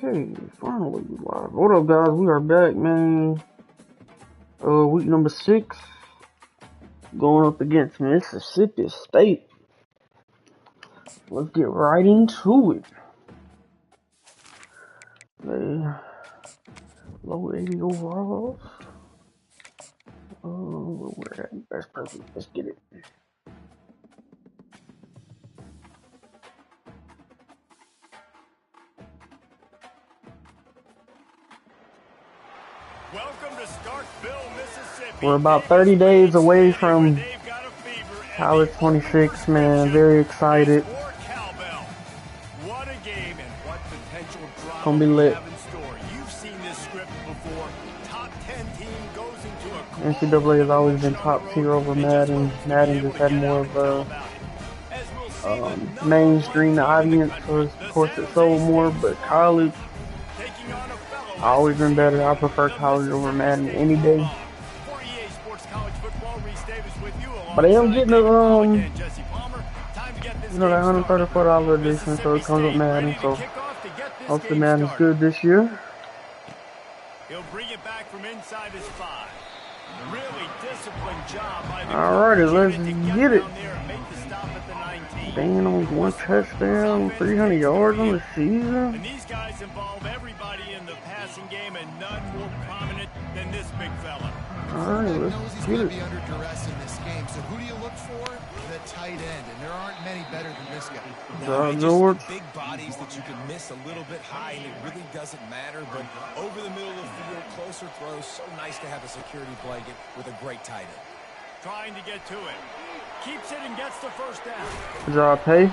Okay, finally live. What up, guys? We are back, man. Week number 6, going up against Mississippi State. Let's get right into it. Low 80 overalls. Where at? That's perfect. Let's get it. Welcome to Starkville, Mississippi. We're about 30 days away from College 26, man. Very excited. What a game and what potential drama Gonna be lit. have in store. You've seen this script before. Top 10 team goes into a NCAA has always been top tier over Madden. Madden just had more of a mainstream audience, so of course it sold more, but college always been better. I prefer college over Madden any day. But I am getting the that $134 edition, so it comes with Madden. So hopefully Madden's good this year. He'll bring it back from inside his 5. Really disciplined job by the Alrighty, let's get it. Banging on 1 touchdown, 300 yards on the season. And these guys involve everybody in the passing game, and none more prominent than this big fella. Alright, let's get it. Be under duress in this game. So who do you look for? The tight end, and there aren't many better than this guy. George. Big bodies that you can miss a little bit high, and it really doesn't matter. But over the middle of the field, closer throws. So nice to have a security blanket with a great tight end. Trying to get to it. Keeps it and gets the first down. Good job, Pay. They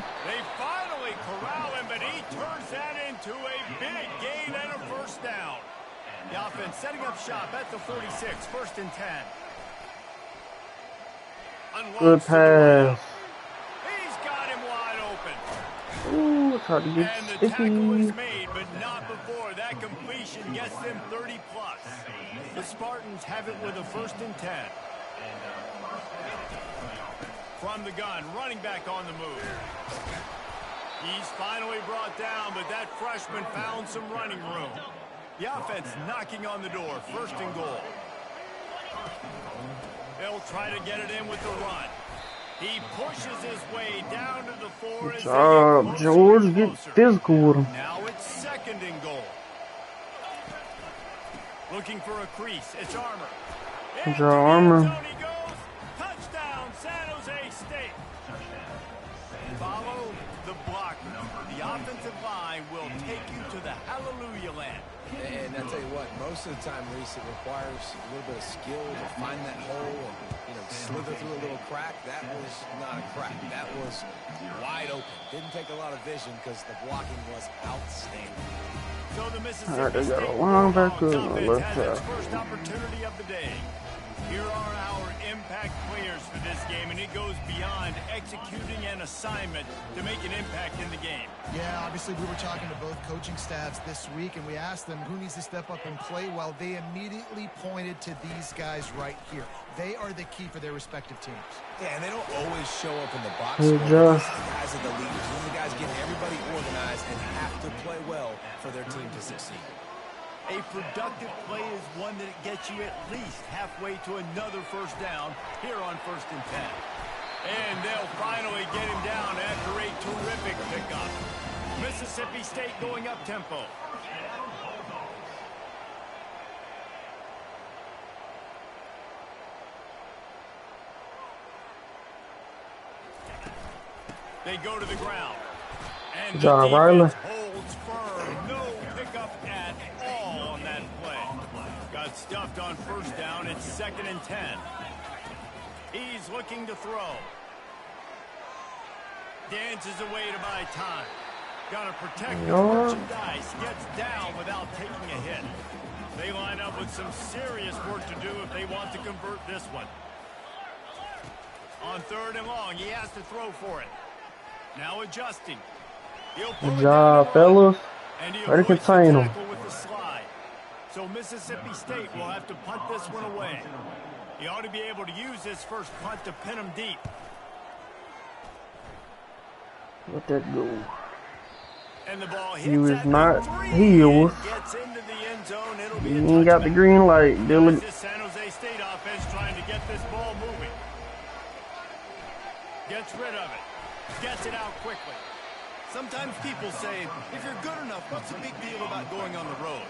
finally corral him, but he turns that into a big gain and a first down. The offense setting up shop at the 46, 1st and 10. Good pass. He's got him wide open. Ooh, it's hard to get And the tackle is sticky. made, but not before that completion gets them 30 plus. The Spartans have it with a 1st and 10. From the gun, running back on the move. He's finally brought down, but that freshman found some running room. The offense knocking on the door, 1st and goal. They'll try to get it in with the run. He pushes his way down to the 4. Good job, George. Get physical with him. Now it's 2nd and goal. Looking for a crease. It's Armour. Good job, Armour. Touchdown, San Jose State. Follow the blocker. The offensive line will take you to the hallelujah land. And I tell you what, most of the time, Reese, it requires a little bit of skill to find that hole and, slither through a little crack. That was not a crack. That was wide open. Didn't take a lot of vision because the blocking was outstanding. So the Mississippi Alright, they got a State linebacker on the offense left has its side. first opportunity of the day. Here are our impact players for this game, and it goes beyond executing an assignment to make an impact in the game. Yeah, obviously we were talking to both coaching staffs this week, and we asked them who needs to step up and play. Well, they immediately pointed to these guys right here. They are the key for their respective teams. Yeah, and they don't always show up in the box. Good score. job. These are the guys are the leaders. These are the guys getting everybody organized and have to play well for their team to succeed. A productive play is one that gets you at least halfway to another first down here on 1st and 10. And they'll finally get him down after a terrific pickup. Mississippi State going up tempo. They go to the ground. And Good job, Riley. holds firm. No pickup at all on that play. Got stuffed on 1st down. It's 2nd and 10. He's looking to throw. Dances away to buy time. Got to protect the merchandise. Gets down without taking a hit. They line up with some serious work to do if they want to convert this one. On 3rd and long, he has to throw for it. Now adjusting. Good job, fellas. Try to contain him. With the slide. So Mississippi State will have to punt this one away. He ought to be able to use this first punt to pin him deep. Let that go. And the ball hits You is at not the 3 heels. and gets into the end zone. It'll be You a ain't got the touchback. green light, Dylan. This San Jose State offense trying to get this ball moving. Gets rid of it. Gets it out quickly. Sometimes people say, if you're good enough, what's the big deal about going on the road?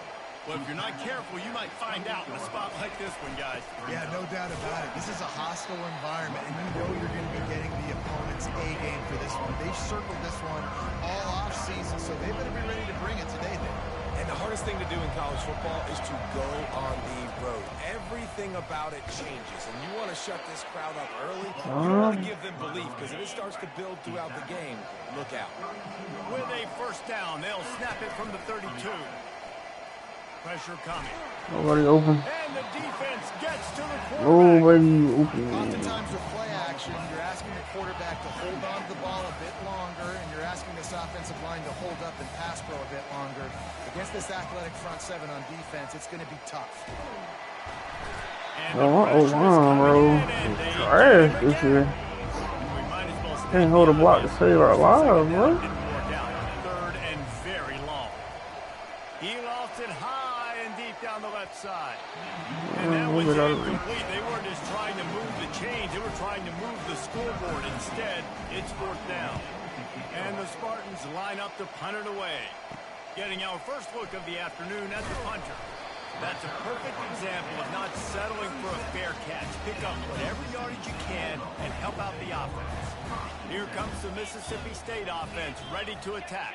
Well, if you're not careful, you might find out in a spot like this one, guys. Yeah, no doubt about it. This is a hostile environment, and you know you're going to be getting the opponent's A game for this one. They've circled this one all off season, so they better be ready to bring it today, then. And the hardest thing to do in college football is to go on the road. Everything about it changes, and you want to shut this crowd up early. You don't want to give them belief, because if it starts to build throughout the game, look out. With a first down, they'll snap it from the 32. Pressure coming. Nobody open. And the defense gets to the quarterback. Nobody open. Oftentimes with play action, you're asking the quarterback to hold on to the ball a bit longer, and you're asking this offensive line to hold up and pass pro a bit longer. Against this athletic front seven on defense, it's going to be tough. Oh, line, bro. Trash this year. Can't hold a block to save our lives, bro. Third and very long. He lost it high and deep down the left side. And that was incomplete. They weren't just trying to move the chains. They were trying to move the scoreboard. Instead, it's fourth down. And the Spartans line up to punt it away. Getting our first look of the afternoon at the punter. That's a perfect example of not settling for a fair catch. Pick up whatever yardage you can and help out the offense. Here comes the Mississippi State offense ready to attack.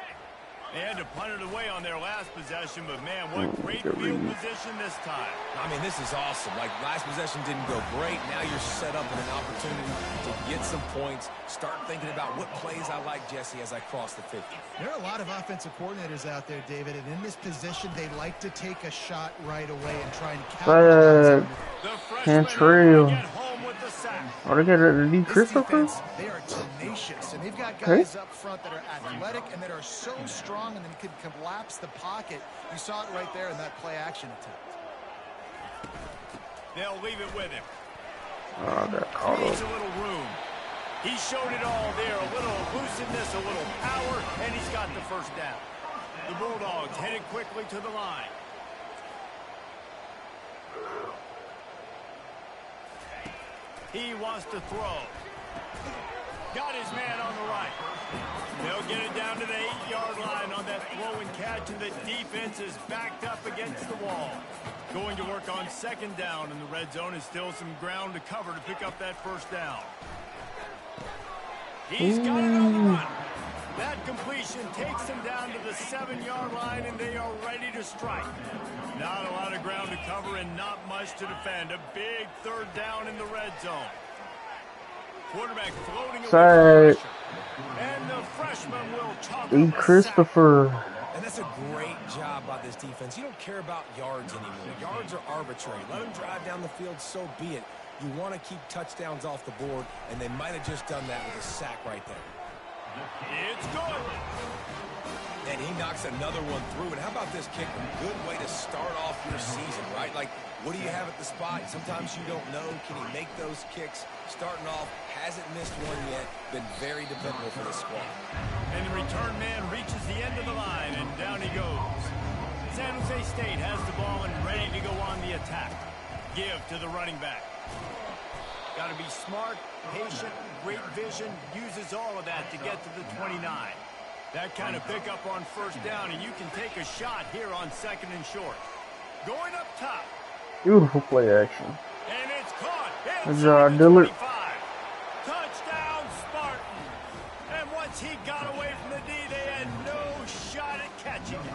They had to punt it away on their last possession, but man, what great field position this time. I mean, this is awesome. Like, last possession didn't go great. Now you're set up with an opportunity to get some points. Start thinking about what plays I like, Jesse, as I cross the 50. There are a lot of offensive coordinators out there, David, and in this position, they like to take a shot right away and try and capitalize on it. Can't trail. Are they getting the D Christopher? They are tenacious, and they've got guys up front that are athletic and that are so strong and then can collapse the pocket. You saw it right there in that play action attempt. They'll leave it with him. Oh, that caught Needs up. a little room. He showed it all there. A little elusiveness, a little power, and he's got the first down. The Bulldogs headed quickly to the line. He wants to throw. Got his man on the right. They'll get it down to the 8-yard line on that throw and catch, and the defense is backed up against the wall. Going to work on second down in the red zone, is still some ground to cover to pick up that first down. He's got it on the run. That completion takes them down to the 7-yard line, and they are ready to strike. Not a lot of ground to cover and not much to defend. A big third down in the red zone. Quarterback floating away. And the freshman will chalk up Christopher. And that's a great job by this defense. You don't care about yards anymore. Yards are arbitrary. Let them drive down the field, so be it. You want to keep touchdowns off the board, and they might have just done that with a sack right there. It's good. And he knocks another one through. And how about this kicker? Good way to start off your season, right? Like, what do you have at the spot? Sometimes you don't know. Can he make those kicks? Starting off, hasn't missed one yet. Been very dependable for this squad. And the return man reaches the end of the line, and down he goes. San Jose State has the ball and ready to go on the attack. Give to the running back. Got to be smart, patient, great vision, uses all of that to get to the 29. That kind of pickup on first down, and you can take a shot here on second and short. Going up top. Beautiful play action. And it's caught. Good job, Dylan. Touchdown, Spartan. And once he got away from the D, they had no shot at catching it.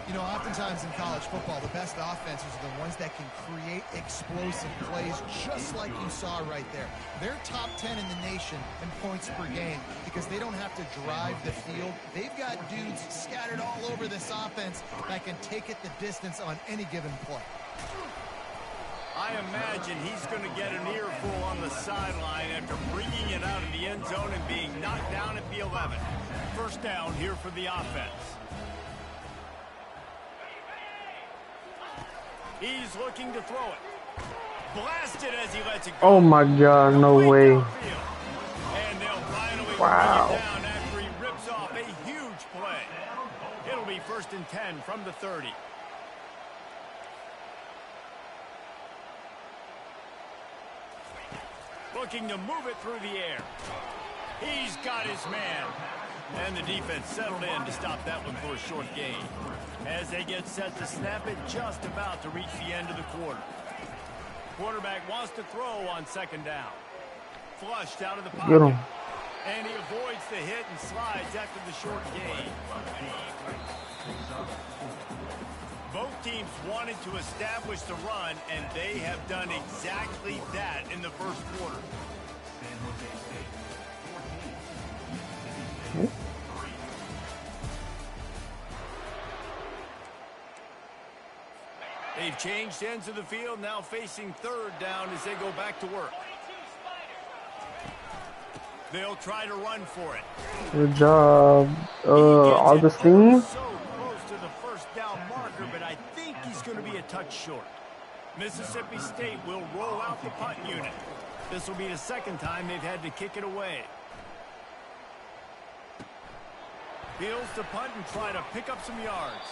You know, oftentimes in college football, the best offenses are the ones that can create explosive plays, just like you saw right there. They're top 10 in the nation in points per game because they don't have to drive the field. They've got dudes scattered all over this offense that can take it the distance on any given play. I imagine he's going to get an earful on the sideline after bringing it out of the end zone and being knocked down at the 11. First down here for the offense. He's looking to throw it. Blasted as he lets it go. Oh my God, no way. And they'll finally bring it down after he rips off a huge It'll be 1st and 10 from the 30. Looking to move it through the air. He's got his man. And the defense settled in to stop that one for a short gain. As they get set to snap it, just about to reach the end of the quarter. Quarterback wants to throw on 2nd down. Flushed out of the pocket. Get him. And he avoids the hit and slides after the short gain. Both teams wanted to establish the run, and they have done exactly that in the first quarter. They've changed ends of the field, now facing 3rd down as they go back to work. They'll try to run for it. Good job, Augustine. So close to the 1st down marker, but I think he's going to be a touch short. Mississippi State will roll out the punt unit. This will be the 2nd time they've had to kick it away. Fields to punt and try to pick up some yards.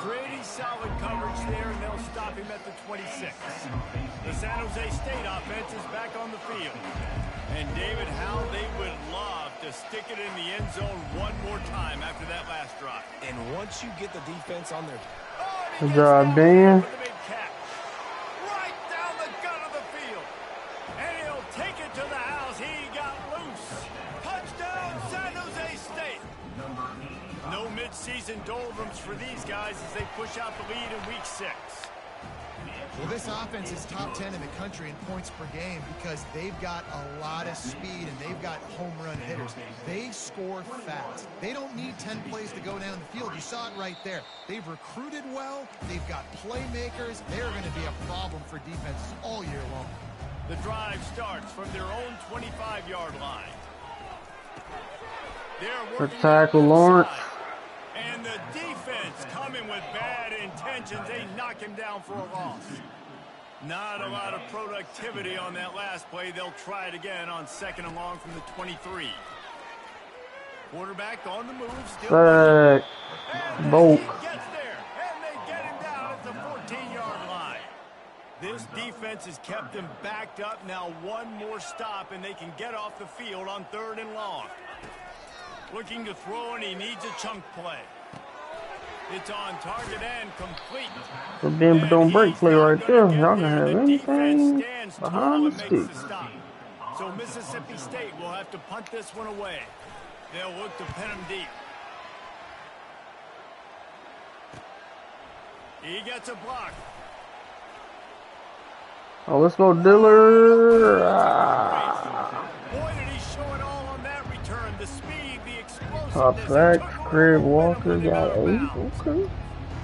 Pretty solid coverage there, and they'll stop him at the 26. The San Jose State offense is back on the field. And David, how they would love to stick it in the end zone one more time after that last drive. And once you get the defense on their... Good job, Dan. Right down the gut of the field. And he'll take it to the house. He got loose. Touchdown, San Jose State. No mid-season doldrums for these guys as they push out the lead in week 6. Well, this offense is top 10 in the country in points per game because they've got a lot of speed and they've got home run hitters. They score fast. They don't need 10 plays to go down the field. You saw it right there. They've recruited well. They've got playmakers. They're going to be a problem for defenses all year long. The drive starts from their own 25-yard line. Good tackle, Lawrence. And the defense coming with bad intentions. They knock him down for a loss. Not a lot of productivity on that last play. They'll try it again on 2nd and long from the 23. Quarterback on the move. Still Bolt. He gets there, and they get him down at the 14-yard line. This defense has kept them backed up. Now one more stop, and they can get off the field on 3rd and long. Looking to throw, and he needs a chunk play. It's on target and complete. The bend don't break play right there. Y'all can have anything behind the stick. So Mississippi State will have to punt this one away. They'll look to pin him deep. He gets a block. Oh, let's go, Diller. Boy, did he show it all on that return. The speed, the explosiveness. Top back, Craig Walker got 8. Okay.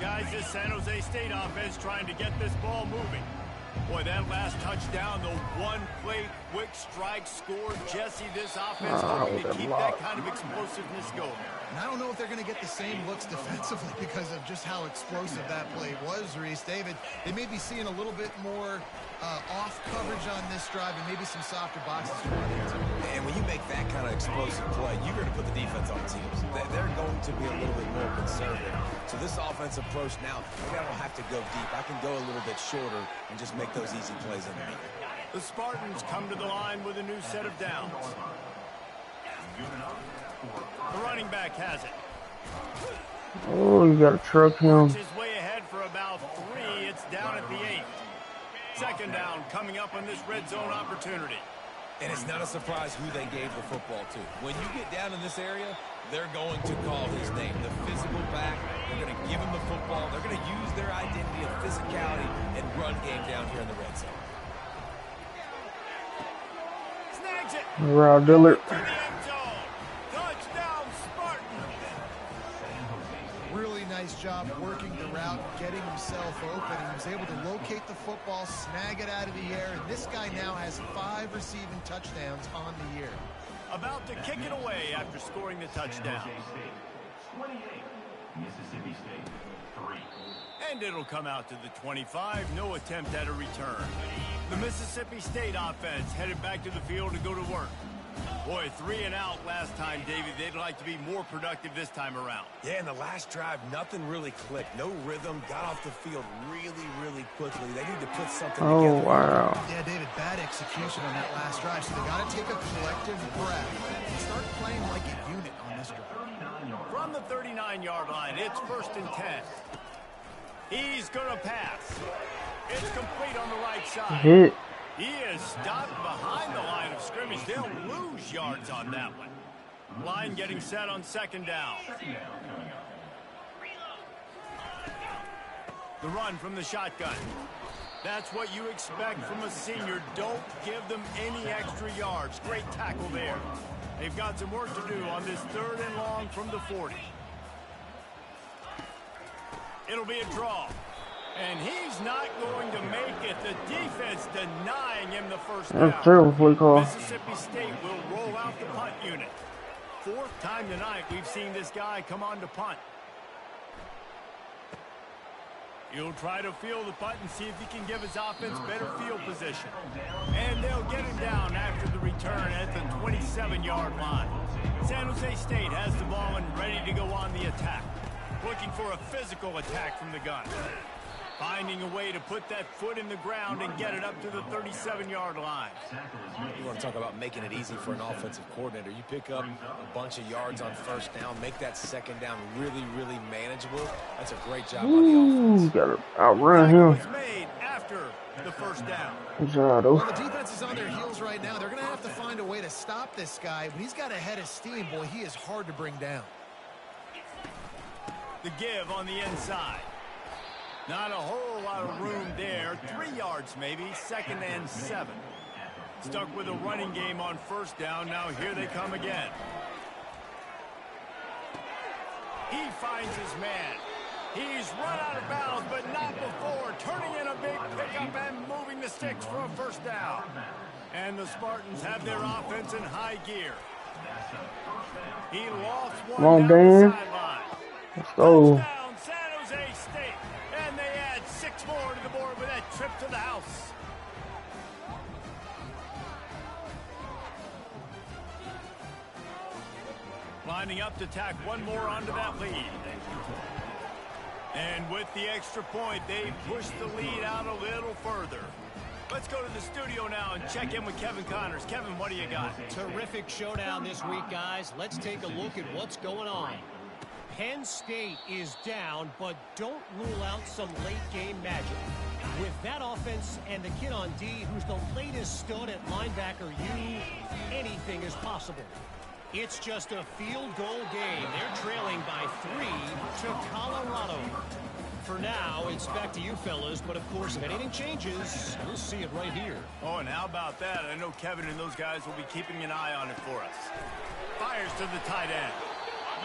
Guys, this San Jose State offense trying to get this ball moving. Boy, that last touchdown, the one-play quick strike score. Jesse, this offense hoping to keep that kind of explosiveness going. And I don't know if they're going to get the same looks defensively because of just how explosive that play was, Reese. David, they may be seeing a little bit more off coverage on this drive and maybe some softer boxes to run into. And when you make that kind of explosive play, you're going to put the defense on teams. They're going to be a little bit more conservative. So this offensive approach now, maybe I don't have to go deep. I can go a little bit shorter and just make those easy plays underneath. The Spartans come to the line with a new set of downs. The running back has it. Oh, you got to truck him. His way ahead for about 3. It's down at the 8. 2nd down coming up on this red zone opportunity. And it's not a surprise who they gave the football to. When you get down in this area, they're going to call his name. The physical back, they're going to give him the football. They're going to use their identity of physicality and run game down here in the red zone. Snags it. Rob Diller. To the end zone. Touchdown, Spartans. Really nice job working the route, getting himself open. He was able to locate the football, snag it out of the air, and this guy now has 5 receiving touchdowns on the year. About to kick it away after scoring the touchdown. 28, Mississippi State, 3. And it'll come out to the 25. No attempt at a return. The Mississippi State offense headed back to the field to go to work. Boy, 3 and out last time, David. They'd like to be more productive this time around. Yeah, in the last drive, nothing really clicked. No rhythm, got off the field really, really quickly. They need to put something together. Oh, wow. Yeah, David, bad execution on that last drive. So they got to take a collective breath and start playing like a unit on this drive. From the 39-yard line, it's 1st and 10. He's going to pass. It's complete on the right side. Hit. He is stopped behind the line of scrimmage. They'll lose yards on that one. Line getting set on 2nd down. The run from the shotgun. That's what you expect from a senior. Don't give them any extra yards. Great tackle there. They've got some work to do on this 3rd and long from the 40. It'll be a draw. And he's not going to make it. The defense denying him the first down. That's terrible play call. Mississippi State will roll out the punt unit. 4th time tonight we've seen this guy come on to punt. He'll try to field the punt and see if he can give his offense better field position. And they'll get him down after the return at the 27-yard line. San Jose State has the ball and ready to go on the attack. Looking for a physical attack from the gun. Finding a way to put that foot in the ground and get it up to the 37-yard line. You want to talk about making it easy for an offensive coordinator. You pick up a bunch of yards on 1st down, make that 2nd down really, really manageable. That's a great job by the offense. Got to outrun him. Was made after the 1st down. Well, the defense is on their heels right now. They're going to have to find a way to stop this guy. When he's got a head of steam, boy, he is hard to bring down. The give on the inside. Not a whole lot of room there. 3 yards maybe. 2nd and 7. Stuck with a running game on 1st down. Now here they come again. He finds his man. He's run out of bounds, but not before. Turning in a big pickup and moving the sticks for a 1st down. And the Spartans have their offense in high gear. He lost one down the sideline. Let's go. Touchdown, San Jose State. And they add 6 more to the board with that trip to the house. Lining up to tack one more onto that lead. And with the extra point, they push the lead out a little further. Let's go to the studio now and check in with Kevin Connors. Kevin, what do you got? Terrific showdown this week, guys. Let's take a look at what's going on. Penn State is down, but don't rule out some late-game magic. With that offense and the kid on D, who's the latest stud at linebacker U, anything is possible. It's just a field goal game. They're trailing by 3 to Colorado. For now, it's back to you fellas, but of course, if anything changes, we'll see it right here. Oh, and how about that? I know Kevin and those guys will be keeping an eye on it for us. Fires to the tight end.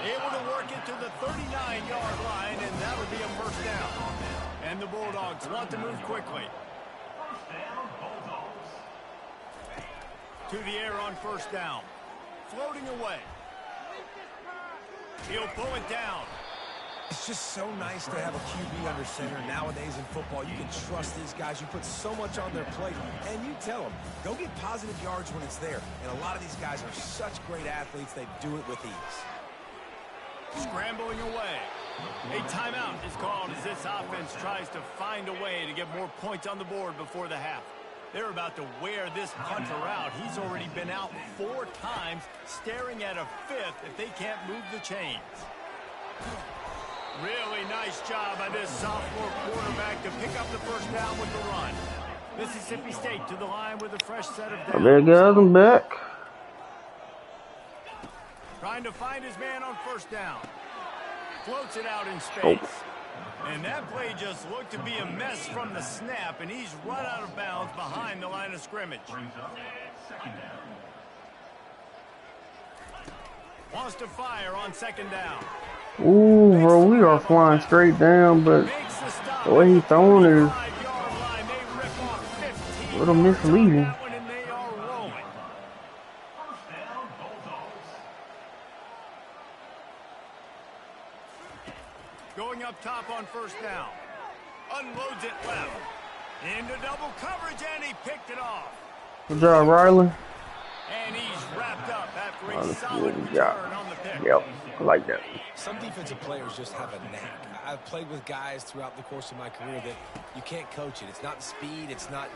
Able to work it to the 39-yard line, and that would be a 1st down. And the Bulldogs want to move quickly. To the air on 1st down. Floating away. He'll pull it down. It's just so nice to have a QB under center nowadays in football. You can trust these guys. You put so much on their plate, and you tell them, go get positive yards when it's there. And a lot of these guys are such great athletes, they do it with ease. Scrambling away. A timeout is called as this offense tries to find a way to get more points on the board before the half. They're about to wear this punter out. He's already been out 4 times, staring at a 5th if they can't move the chains. Really nice job by this sophomore quarterback to pick up the 1st down with the run. Mississippi State to the line with a fresh set of downs. There, guys, I'm back. Trying to find his man on 1st down. Floats it out in space. And that play just looked to be a mess from the snap, and he's run out of bounds behind the line of scrimmage. Wants to fire on 2nd down. Ooh, bro, we are flying straight down, but the way he's throwing is a little misleading. Going up top on 1st down. Unloads it left. Into double coverage, and he picked it off. Good job, Riley. And he's wrapped up after a That's solid good return job. on the pick. Yep, I like that. Some defensive players just have a knack. I've played with guys throughout the course of my career that you can't coach it. It's not speed. It's not.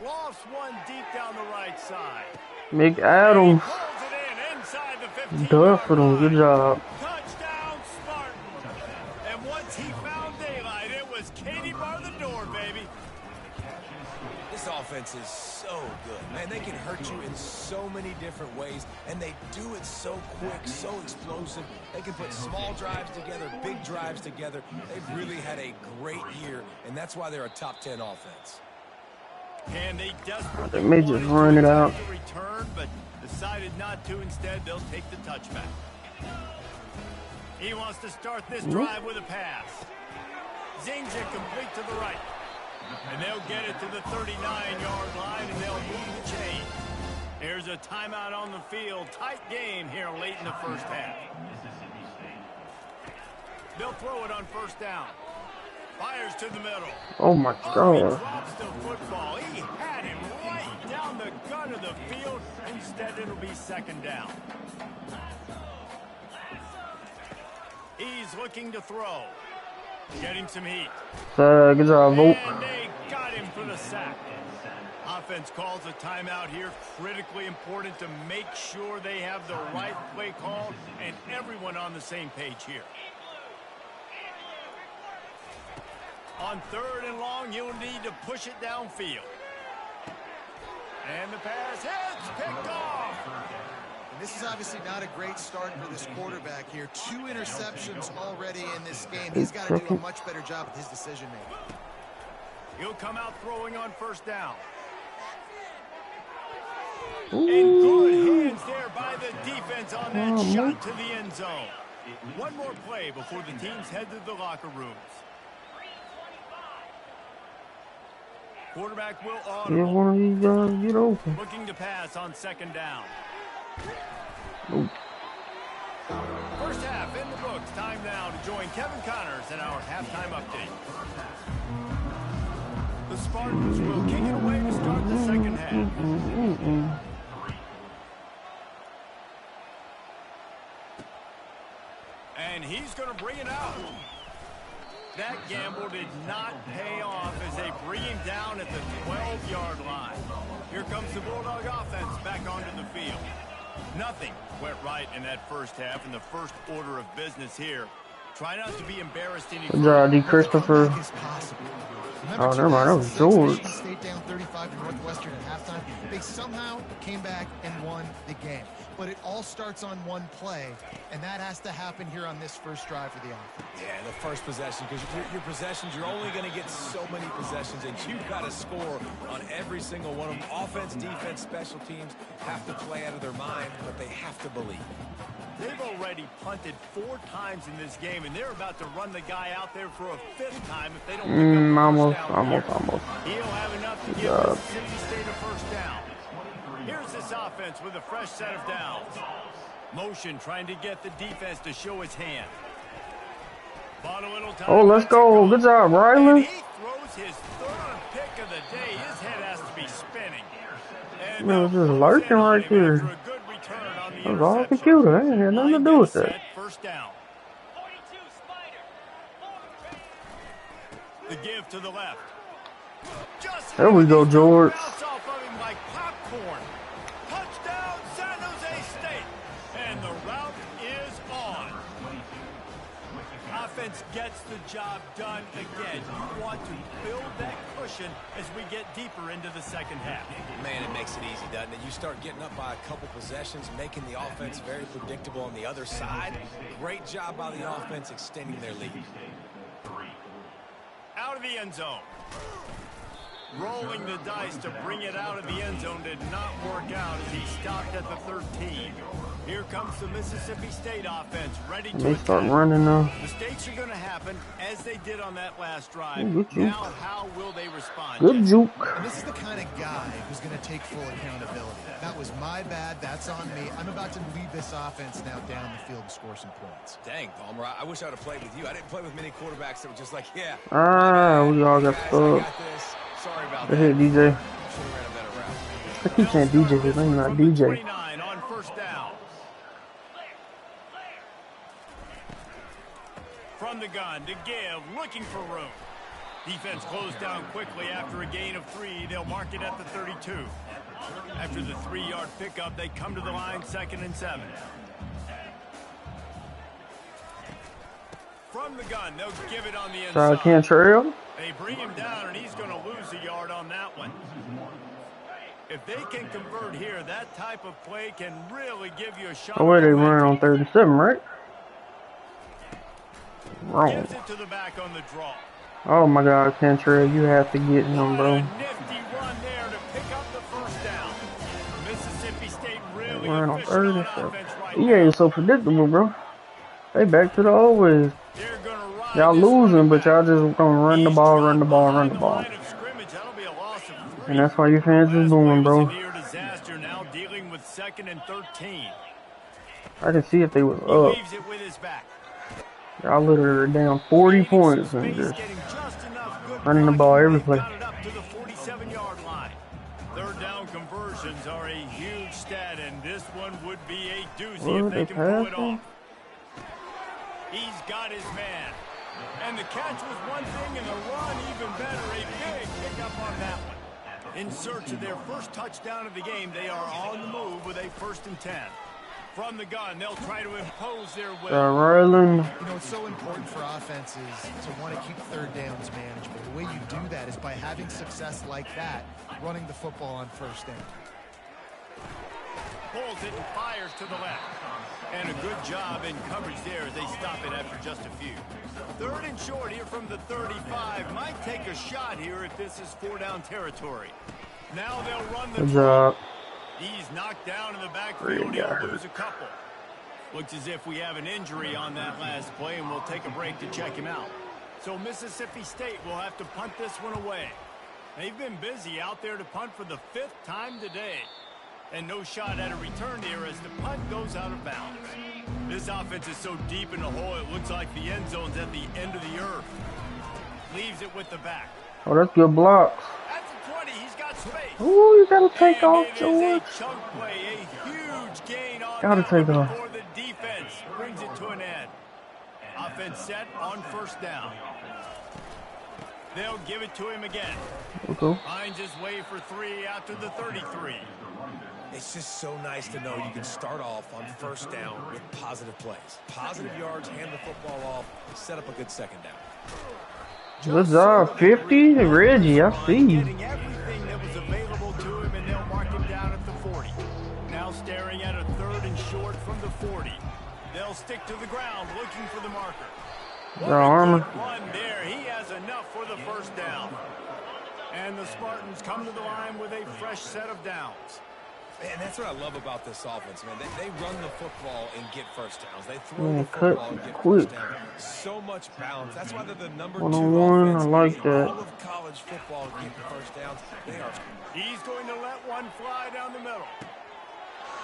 Lost one deep down the right side. McAdams. Pulls it in inside the 15-yard Duffed him. Good line. job. Touchdown, Spartan. And once he found daylight, it was Katie bar the door, baby. This offense is so good, man. They can hurt you in so many different ways, and they do it so quick, so explosive. They can put small drives together, big drives together. They've really had a great year, and that's why they're a top 10 offense. And they desperately They may just run it out. to return, but decided not to. Instead, they'll take the touchback. He wants to start this drive with a pass. Zings it complete to the right. And they'll get it to the 39-yard line, and they'll move the chain. There's a timeout on the field. Tight game here late in the first half. They'll throw it on first down. Fires to the middle. Oh my He God. drops the football. He had him right down the gut of the field. Instead, it'll be second down. He's looking to throw. Getting some heat. Good job, Vote. And they got him for the sack. Offense calls a timeout here. Critically important to make sure they have the right play call and everyone on the same page here. On 3rd and long, you'll need to push it downfield. And the pass hits, picked off. And this is obviously not a great start for this quarterback here. 2 interceptions already in this game. He's got to do a much better job with his decision making. He'll come out throwing on first down. Ooh. And good hands there by the defense on that shot to the end zone. One more play before the teams head to the locker rooms. Quarterback will Yeah, audible. one of these guys get open. Looking to pass on second down. Nope. First half in the books. Time now to join Kevin Connors in our halftime update. The Spartans will kick it away to start the second half. And he's going to bring it out. That gamble did not pay off as they bring him down at the 12-yard line. Here comes the Bulldog offense back onto the field. Nothing went right in that first half, and the first order of business here. Try not to be embarrassed any Good job, D. Christopher. Oh, never mind. That was George. Stayed down 35 to Northwestern at halftime. They somehow came back and won the game. But it all starts on one play, and that has to happen here on this first drive for the offense. Yeah, the first possession, because your possessions, you're only going to get so many possessions, and you've got to score on every single one of them. Offense, defense, special teams have to play out of their mind, but they have to believe. They've already punted 4 times in this game, and they're about to run the guy out there for a 5th time if they don't pick up Almost. He'll have enough to give Mississippi State a first down. Here's this offense with a fresh set of downs. Motion trying to get the defense to show his hand. Bought a little time. Oh, let's go. Good job, Rylan. He throws his 3rd pick of the day. His head has to be spinning. And Man, it's just lurking right there. That was all computer. I ain't had nothing to do with that. First down. The give to the left. There we go, George. Bounce off of him like popcorn. Touchdown, San Jose State. And the route is on. Offense gets the job done again. You want to build that cushion as we get deeper into the second half. Man, it makes it easy, doesn't it? You start getting up by a couple possessions, making the offense very predictable on the other side. Great job by the offense extending their lead. Out of the end zone. Rolling the dice to bring it out of the end zone did not work out as he stopped at the 13. Here comes the Mississippi State offense ready to They attack. start running now. Mistakes are going to happen as they did on that last drive. Good juke. Now, how will they respond? Good juke. And this is the kind of guy who's going to take full accountability. That was my bad. That's on me. I'm about to lead this offense now down the field and score some points. Dang, Palmer, I wish I would have played with you. I didn't play with many quarterbacks that were just like, yeah. We all got guys, I stuck. got this. Sorry about Go that. ahead, DJ. Should have ran a better route. I keep saying DJ, his name not DJ. 29 on first down. From the gun to give, looking for room. Defense closed down quickly after a gain of 3. They'll mark it at the 32. After the 3-yard pickup, they come to the line, 2nd and 7. From the gun, they'll give it on the inside. Cantrell. They bring him down, and he's going to lose a yard on that one. If they can convert here, that type of play can really give you a shot. Oh, wait, they run on 37, right? Wrong. Gives it to the back on the draw. Oh my God, Cantrell, you have to get him, bro. A nifty run there to pick up the first down. Mississippi State really Run on efficient on 37. offense right EA now. is so predictable, bro. They back to the old ways. They're gonna ride Y'all this losing, running but y'all back. just gonna run the He's ball, dropped run the ball, run behind the the ball. line of scrimmage. That'll be a loss of 3. And that's why your fans is Last booing, play was bro. a near disaster, now dealing with 2nd and 13. I can see if they was He up. leaves it with his back. Y'all literally are down 40 points and Space, just getting just enough good running the blocking. ball every They've play. got it up to the 47-yard line. 3rd down conversions are a huge stat, and this one would be a doozy What, if they they can pull it passing? off. He's got his man. And the catch was one thing, and the run even better. A big pickup on that one. In search of their first touchdown of the game, they are on the move with a 1st and 10. From the gun, they'll try to impose their will. Ryland. You know, it's so important for offenses to want to keep 3rd downs manageable. The way you do that is by having success like that, running the football on 1st down. Pulls it and fires to the left. And a good job in coverage there as they stop it after just a few. 3rd and short here from the 35. Might take a shot here if this is 4-down territory. Now they'll run the Good job. He's knocked down in the backfield. He'll lose a couple. Looks as if we have an injury on that last play, and we'll take a break to check him out. So Mississippi State will have to punt this one away. They've been busy out there to punt for the 5th time today. And no shot at a return here as the punt goes out of bounds. This offense is so deep in the hole, it looks like the end zone's at the end of the earth. Leaves it with the back. Oh, that's good blocks. At the 20, he's got space. Ooh, you gotta take And off, it is George. a chunk play, a huge gain on Gotta that take one off. before the defense brings it to an end. Offense set on 1st down. They'll give it to him again. Okay. Finds his way for 3 out to the 33. It's just so nice to know you can start off on 1st down with positive plays. Positive yards, hand the football off, set up a good 2nd down. Good job, 50. Reggie, I see you. Getting everything that was available to him, and they'll mark him down at the 40. Now staring at a 3rd and short from the 40. They'll stick to the ground looking for the marker. Got armor. Run there. He has enough for the 1st down. And the Spartans come to the line with a fresh set of downs. Man, that's what I love about this offense, man. They run the football and get 1st downs. They throw Yeah, the cut football and get quick. 1st down. So much balance. That's why they're the number 2 One-on-one, offense I like in that. all of college football to get 1st downs. They are. He's going to let one fly down the middle.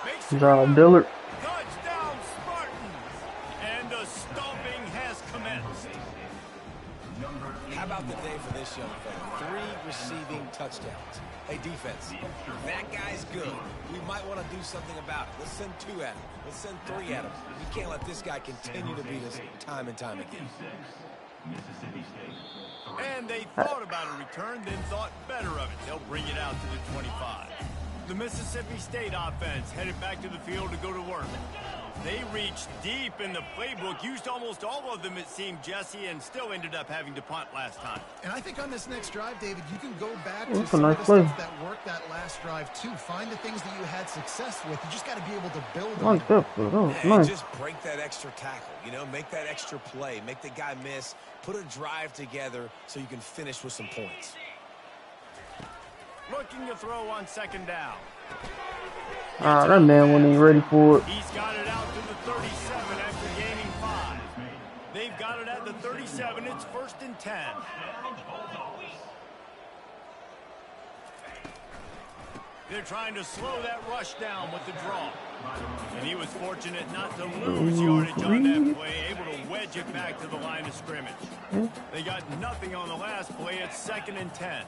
Makes Good job, Dillard. touchdown Spartans. And the stomping has commenced. How about the day for this young fella? 3 receiving touchdowns. Hey, defense, that guy's good. We might want to do something about it. Let's send 2 at him. Let's send 3 at him. We can't let this guy continue to beat us time and time again. And they thought about a return, then thought better of it. They'll bring it out to the 25. The Mississippi State offense headed back to the field to go to work. They reached deep in the playbook, used almost all of them, it seemed, Jesse, and still ended up having to punt last time. And I think on this next drive, David, you can go back That's to a some nice of the play. stuff that worked that last drive, too. Find the things that you had success with. You just got to be able to build I on like them. that. That was And nice. just break that extra tackle, you know, make that extra play, make the guy miss, put a drive together so you can finish with some points. Looking to throw on 2nd down. That man wasn't even ready for it. He's got it out to the 37 after gaining 5. They've got it at the 37. It's 1st and 10. They're trying to slow that rush down with the draw. And he was fortunate not to lose yardage on that play, able to wedge it back to the line of scrimmage. They got nothing on the last play. It's 2nd and 10.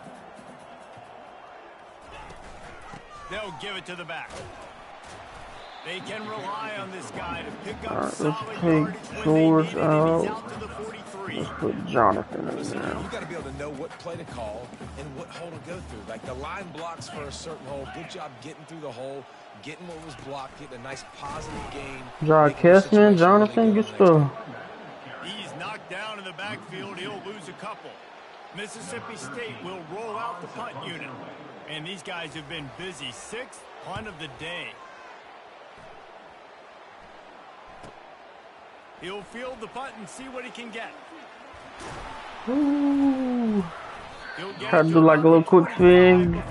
They'll give it to the back. They can rely on this guy to pick up Alright, solid let's yardage take when they George need it, and he's out. out to the 43. Let's put Jonathan in Listen, there. you got to be able to know what play to call and what hole to go through. Like the line blocks for a certain hole. Good job getting through the hole, getting what was blocked, getting a nice positive game. John Kessman, Jonathan, good stuff. He's knocked down in the backfield. He'll lose a couple. Mississippi State will roll out the punt unit. And these guys have been busy. Sixth punt of the day. He'll field the punt and see what he can get. Ooh. Try to do like a little quick swing.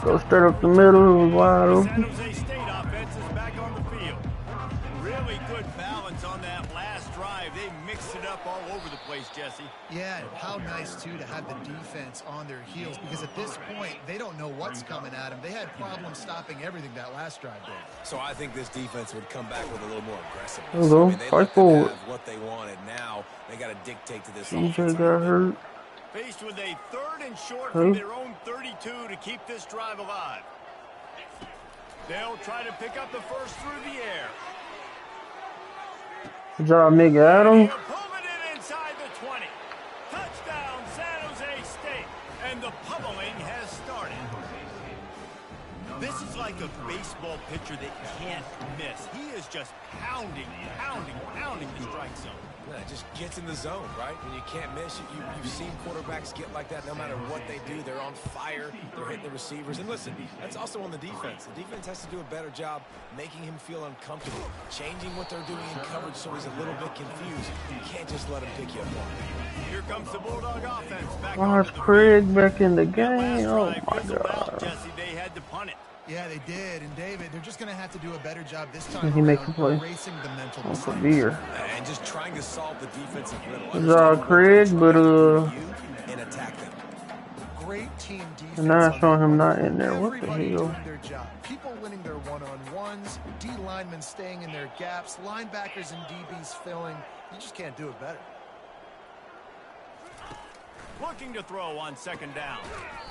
Go straight up the middle. It was wide The open. San Jose State offense is back on the field. Really good balance on that last drive. They mixed it up all over the place, Jesse. Yeah, and how nice, too, to have the defense on their heels, because at this point, they don't know what's coming at them. They had problems stopping everything that last drive did. So I think this defense would come back with a little more aggressiveness. There we go. I mean, they Fight let them forward. have what they wanted. Now they got to dictate to this DJ offense. got hurt. Faced with a 3rd and short Who? from their own 32 to keep this drive alive. They'll try to pick up the first through the air. Good job, Nick Adams. He'll pull it in inside the 20. Touchdown, San Jose State. And the pummeling has started. This is like a baseball pitcher that can't miss. He is just pounding the strike zone. Yeah, it just gets in the zone, right? When you can't miss, you've seen quarterbacks get like that no matter what they do. They're on fire. They're hitting the receivers. And listen, that's also on the defense. The defense has to do a better job making him feel uncomfortable, changing what they're doing in coverage so he's a little bit confused. You can't just let him pick you apart. Here comes the Bulldog offense back Why is onto the Craig field. back in the That game? last Oh drive my fizzled out, god. Jesse. They had to punt it. Yeah, they did. And, David, they're just going to have to do a better job this time He makes around a play. erasing the mental On mistakes. severe. And just trying to solve the defensive riddle. Good job, Craig, but And attack them. Great team defense. and now it's on showing that him one. not in there. What the Everybody hell? doing their job. People winning their one-on-ones, D linemen staying in their gaps, linebackers and DBs filling. You just can't do it better. Looking to throw on 2nd down.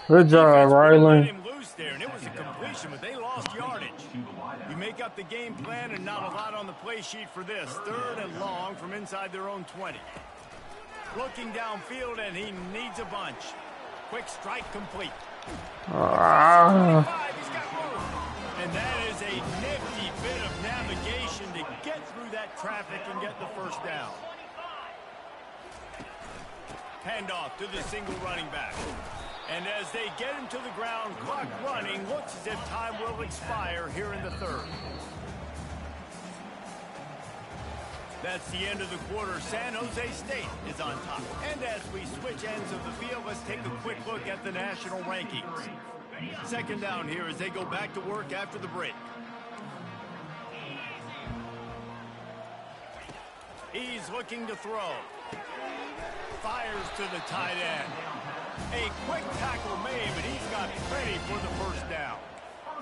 Good job, Defense wouldn't let Rylan. him loose there, and it was a completion, but they lost yardage. You make up the game plan and not a lot on the play sheet for this. 3rd and long from inside their own 20. Looking downfield, and he needs a bunch. Quick strike complete. Ah. 25, he's got room. And that is a nifty bit of navigation to get through that traffic and get the first down. Handoff to the single running back. And as they get him to the ground, clock running, looks as if time will expire here in the 3rd. That's the end of the quarter. San Jose State is on top. And as we switch ends of the field, let's take a quick look at the national rankings. 2nd down here as they go back to work after the break. He's looking to throw. Fires to the tight end. A quick tackle made, but he's got plenty for the first down.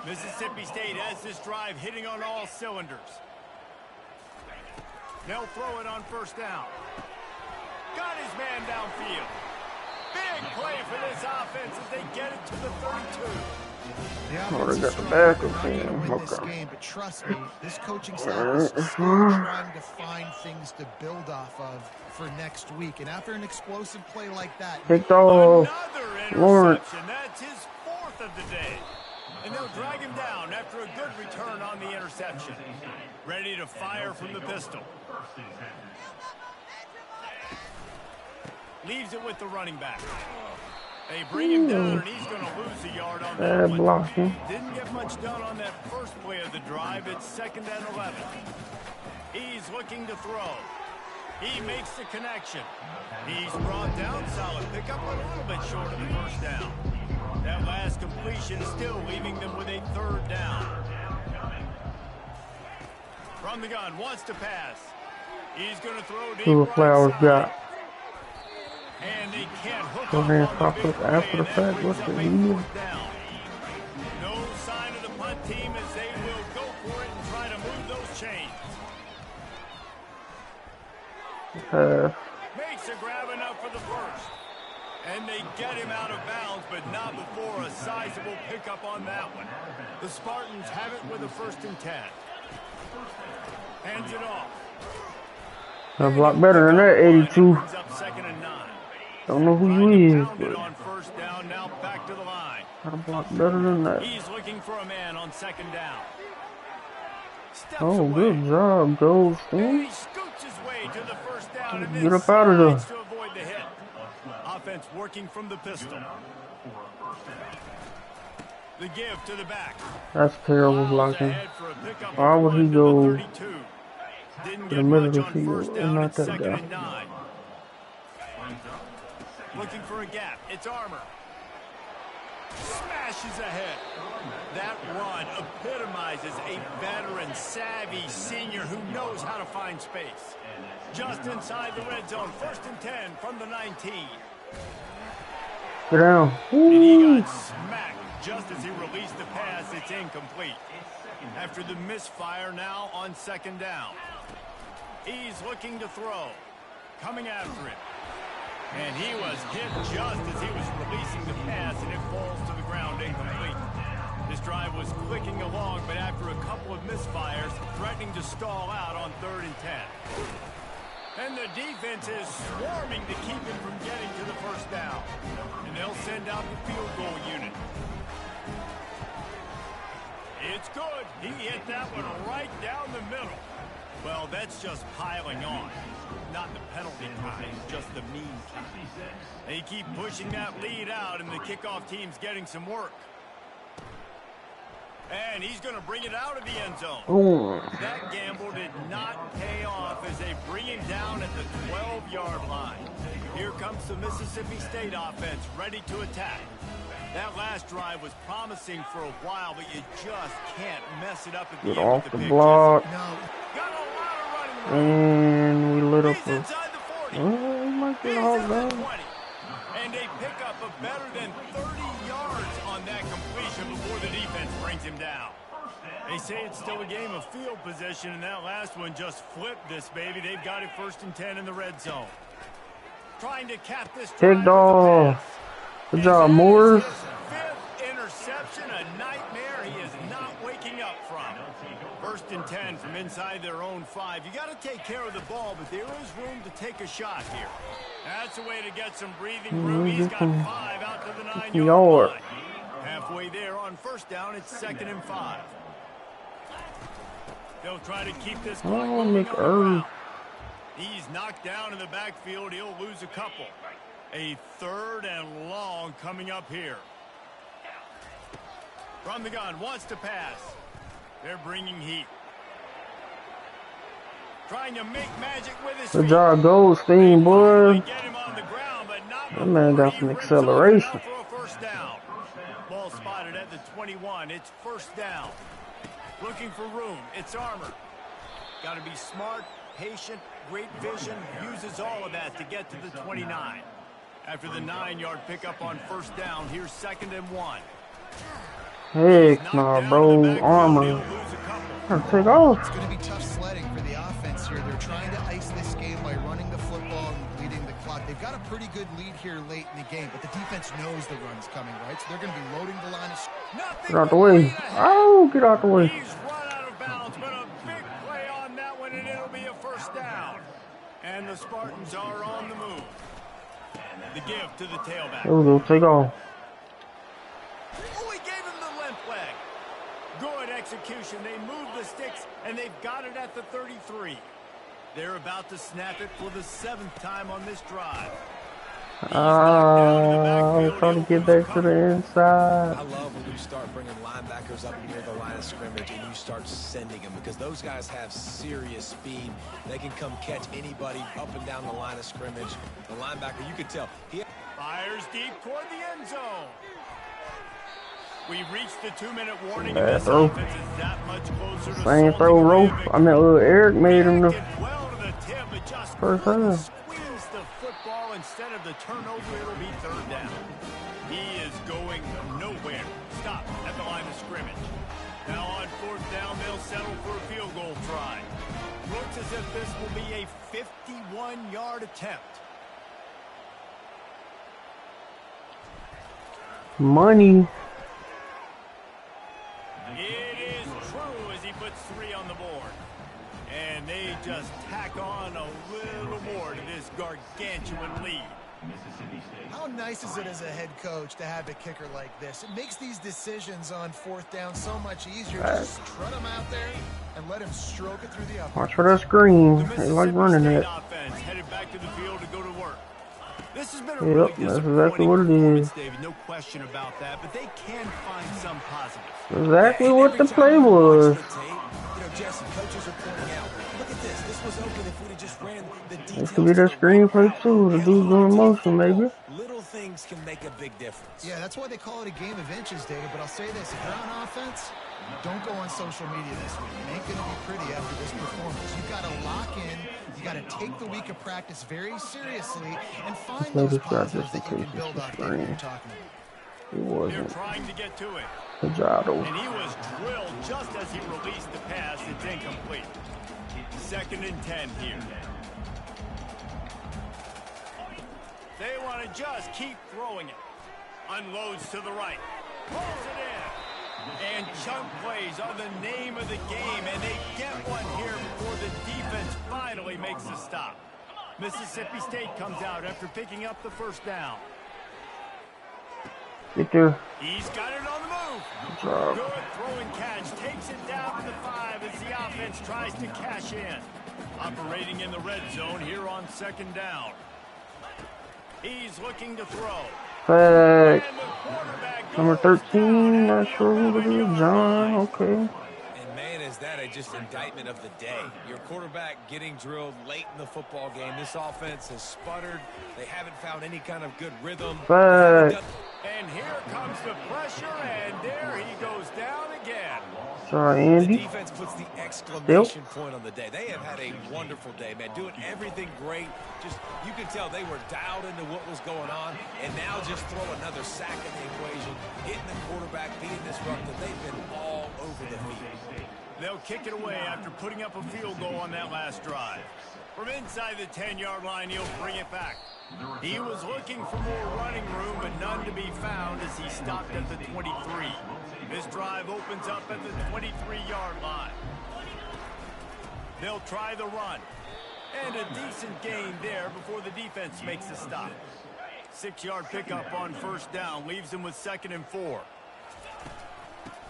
Mississippi State has this drive hitting on all cylinders. They'll throw it on 1st down. Got his man downfield. Big play for this offense as they get it to the 32. Oh, they got the back of Trying to him. win this Okay. game, but trust me, this coaching staff is still trying to find things to build off of for next week. And after an explosive play like that, Picked off Another Lawrence. interception. That's his 4th of the day. And they'll drag him down after a good return on the interception. Ready to fire from the pistol. Leaves it with the running back. They bring him down, and he's going to lose a yard on that Bad one. blocking. Didn't get much done on that first play of the drive. It's 2nd and 11. He's looking to throw. He makes the connection. He's brought down. Solid pickup, a little bit short of the first down. That last completion still leaving them with a 3rd down. From the gun, wants to pass. He's going to throw deep Who the right Flowers side. got? And they can't hook Go up ahead and on pop the big up after play, the and that fact. brings What's up the a deal? 4th down. No sign of the punt team as they will go for it and try to move those chains. Pass. Makes a grab enough for the first. And they get him out of bounds, but not before a sizable pickup on that one. The Spartans have it with a 1st and 10. Hands it off. I block better than that, 82. Don't know who you is, but on 1st down, now back to the line. I block better than that. He's looking for a man on 2nd down. Steps Oh, away. good job, Goldstein. And he scoots his way to the 1st down and Get up out of there. to avoid the hit. Offense working from the pistol. The give to the back. That's terrible blocking. Why would he go Didn't to the get middle much of the on field 1st and down not at that 2nd guy? and 9. Looking for a gap. It's Armour. Smashes ahead. That run epitomizes a veteran, savvy senior who knows how to find space. Just inside the red zone. 1st and 10 from the 19. Get down. And he Woo. got smacked just as he released the pass. It's incomplete. After the misfire, now on 2nd down. He's looking to throw. Coming after it. And he was hit just as he was releasing the pass, and it falls to the ground incomplete. This drive was clicking along, but after a couple of misfires, threatening to stall out on 3rd and 10. And the defense is swarming to keep him from getting to the 1st down. And they'll send out the field goal unit. It's good. He hit that one right down the middle. Well, that's just piling on. Not the penalty kind, just the mean kind. They keep pushing that lead out, and the kickoff team's getting some work. And he's going to bring it out of the end zone. Ooh. That gamble did not pay off as they bring him down at the 12-yard line. Here comes the Mississippi State offense ready to attack. That last drive was promising for a while, but you just can't mess it up at the Get end off with the pick. block. Got a lot of running room. And we lit up He's a... inside the 40. Oh, he might He's get off at the that. 20. And they pick up a better than 30 yards on that completion before the defense brings him down. They say it's still a game of field position, and that last one just flipped this baby. They've got it 1st and 10 in the red zone. Trying to cap this drive Picked off. Good job, Moores. 5th interception, a nightmare he is not waking up from. 1st and 10 from inside their own 5. You got to take care of the ball, but there is room to take a shot here. That's a way to get some breathing room. He's got 5 out to the 9-yard line. Halfway there on 1st down, it's 2nd and 5. They'll try to keep this clock moving on the ground. He's knocked down in the backfield. He'll lose a couple. A 3rd and long coming up here. From the gun, wants to pass. They're bringing heat. Trying to make magic with his feet. Good job, Goldstein, boy. Get him on the ground, but not That man got some acceleration. for a 1st down. Ball spotted at the 21. It's 1st down. Looking for room. It's Armour. Got to be smart, patient, great vision. Uses all of that to get to the 29. After the 9-yard pickup on 1st down, here's 2nd and 1. Heck nah, bro. Armour. Gotta take off. It's going to be tough sledding for the offense here. They're trying to ice this game by running the football and leading the clock. They've got a pretty good lead here late in the game, but the defense knows the run's coming, right? So they're going to be loading the line of... Get out the way. Oh, get out the way. He's run out of bounds, but a big play on that one, and it'll be a 1st down. And the Spartans are on the move. The give to the tailback. There we go. Take off. Oh, he gave him the limp leg. Good execution. They move the sticks, and they've got it at the 33. They're about to snap it for the 7th time on this drive. I'm trying to get back to the inside. I love when you start bringing linebackers up near the line of scrimmage and you start sending them, because those guys have serious speed. They can come catch anybody up and down the line of scrimmage. The linebacker, you could tell. He fires deep toward the end zone. We've reached the 2-minute warning. Bad This throw. offense is that much closer to Same throw, rope. I mean, Eric made him the well to the tip, but just first couldn't time. squeeze the football. Instead of the turnover, it'll be 3rd down. He is going nowhere. Stop at the line of scrimmage. Now on 4th down, they'll settle for a field goal try. Looks as if this will be a 51-yard attempt. Money. It is true as he puts 3 on the board. And they just tack on a little more to this gargantuan lead. How nice is it as a head coach to have a kicker like this? It makes these decisions on 4th down so much easier. Just strut him out there and let him stroke it through the upper. Watch for that screen. They like running it. Offense headed back to the field to go to work. This has been a really That's exactly what it is. David, no question about that, but they can find some positives. Exactly what the play was. Jesse, coaches are pointing out, look at this. This was open if we'd have just ran the details. This could be that screenplay too. The dude's doing motion, maybe. Little things can make a big difference. Yeah, that's why they call it a game of inches, David. But I'll say this: if you're on offense, don't go on social media this week. It ain't gonna be pretty after this performance. You got to lock in. You got to take the week of practice very seriously and find those positives that you can build on. David, you're talking about. He wasn't. They're trying to get to it. Good job, though. And he was drilled just as he released the pass. It's incomplete. 2nd and 10 here. They want to just keep throwing it. Unloads to the right. Pulls it in. And chunk plays are the name of the game, and they get one here before the defense finally makes a stop. Mississippi State comes out after picking up the 1st down. Get there. He's got it on the move. Good job. Good throw and catch. Takes it down to the 5 as the offense tries to cash in. Operating in the red zone here on 2nd down. He's looking to throw. Flag. Number 13. Not sure who it is. John. Okay. And man, is that just indictment of the day. Your quarterback getting drilled late in the football game. This offense has sputtered. They haven't found any kind of good rhythm. Flag. And here comes the pressure, and there he goes down again. Sorry, The Andy. defense puts the exclamation point on the day. They have had a wonderful day, man. Doing everything great. Just, you can tell they were dialed into what was going on, and now just throw another sack in the equation, hitting the quarterback, being disruptive. They've been all over the field. They'll kick it away after putting up a field goal on that last drive. From inside the 10-yard line, he'll bring it back. He was looking for more running room, but none to be found as he stopped at the 23. This drive opens up at the 23-yard line. They'll try the run. And a decent gain there before the defense makes a stop. 6-yard pickup on 1st down leaves him with 2nd and 4.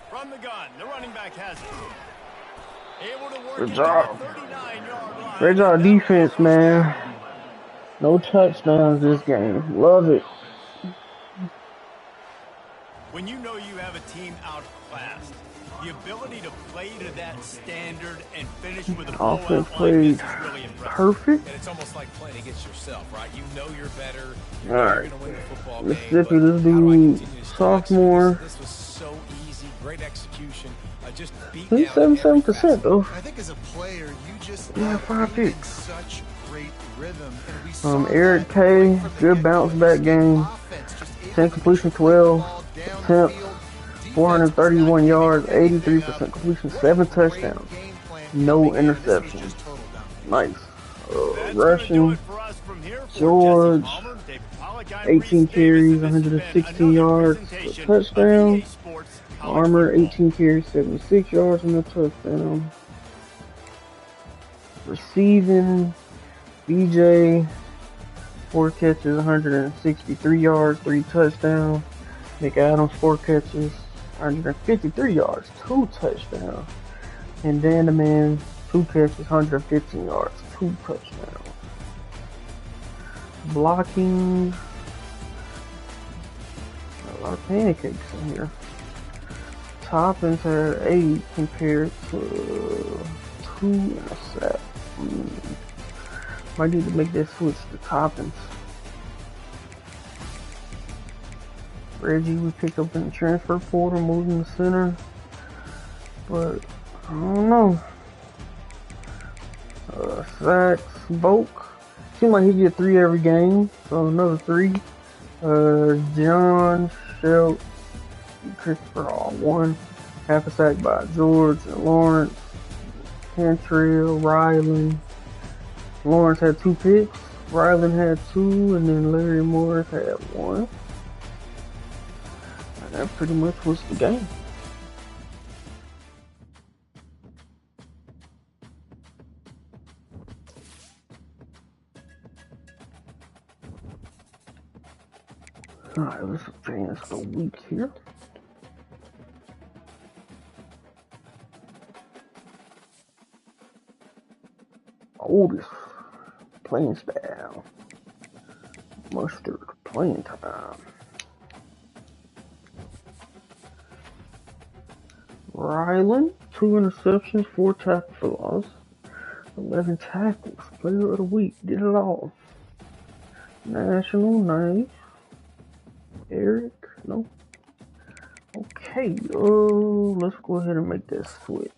From the gun, the running back has it. Able to work Good job. 39-yard line. Great job defense, man. No touchdowns this game. Love it. When you know you have a team outclassed, the ability to play to that standard and finish with a blowout Offense like played this is really impressive. perfect. And it's almost like playing against yourself, right? You know you're better. You All know right. you're going to win the football Mississippi, game. this But how do I dude, continue to stay sophomore. This was so easy. Great execution. Just beat He's down 77% though. I think as a player, you just Yeah, 5 in picks. such great rhythm. And we saw Eric that K, right from the good get-go. bounce back game. Offense just able 10 to completion, get the 12 ball attempts, downfield. 431 yards, Defense was not 83% completion, 7 What a great touchdowns, game plan no from the beginning. This was interceptions. just total dominance. Nice. That's gonna do Rushing, it for us from here. For George, Jesse Palmer, David Pollack, I'm 18 Reese carries, Davis. This has been 116 another yards, a presentation of touchdown. EA Sports College Armor, Football. 18 carries, 76 yards, and a touchdown. Receiving, BJ, 4 catches, 163 yards, 3 touchdowns. Nick Adams, 4 catches, 153 yards, 2 touchdowns. And Dan the Man, 2 catches, 115 yards, 2 touchdowns. Blocking, a lot of pancakes in here. Toppins had 8 compared to 2 and a sack. Might need to make that switch to Toppins. Reggie we picked up in the transfer portal, moved in the center. But I don't know. Sacks, Volk. Seems like he get 3 every game, so another 3. John, Schultz, Christopher all 1. Half a sack by George and Lawrence. Cantrell, Ryland. Lawrence had 2 picks. Ryland had 2, and then Larry Morris had 1. That pretty much was the game. Alright, let's advance the week here. Oldest playing style. Mustard playing time. Ryland, 2 interceptions, 4 tackle for loss, 11 tackles. Player of the week, did it all. National, nice. Eric, no. Okay, let's go ahead and make that switch.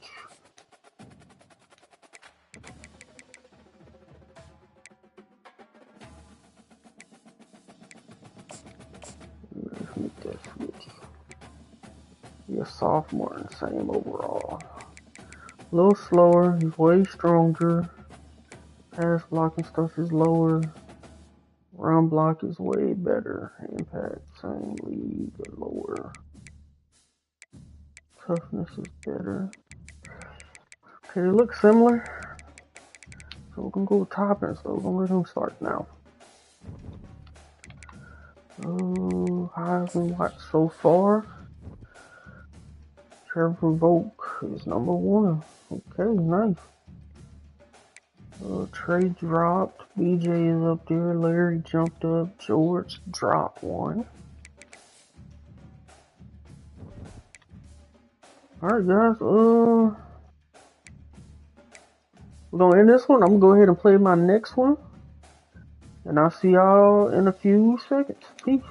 Let's make that switch. He's a sophomore and same overall. A little slower, he's way stronger. Pass blocking stuff is lower. Run block is way better. Impact, same league, but lower. Toughness is better. Okay, they look similar. So we're gonna go with Toppin, so we're gonna let him start now. Heisman watch so far. Trevor Volk is number 1. Okay, nice. Trey dropped. BJ is up there. Larry jumped up. George dropped 1. Alright, guys. We're gonna end this one. I'm gonna go ahead and play my next one. And I'll see y'all in a few seconds. Peace.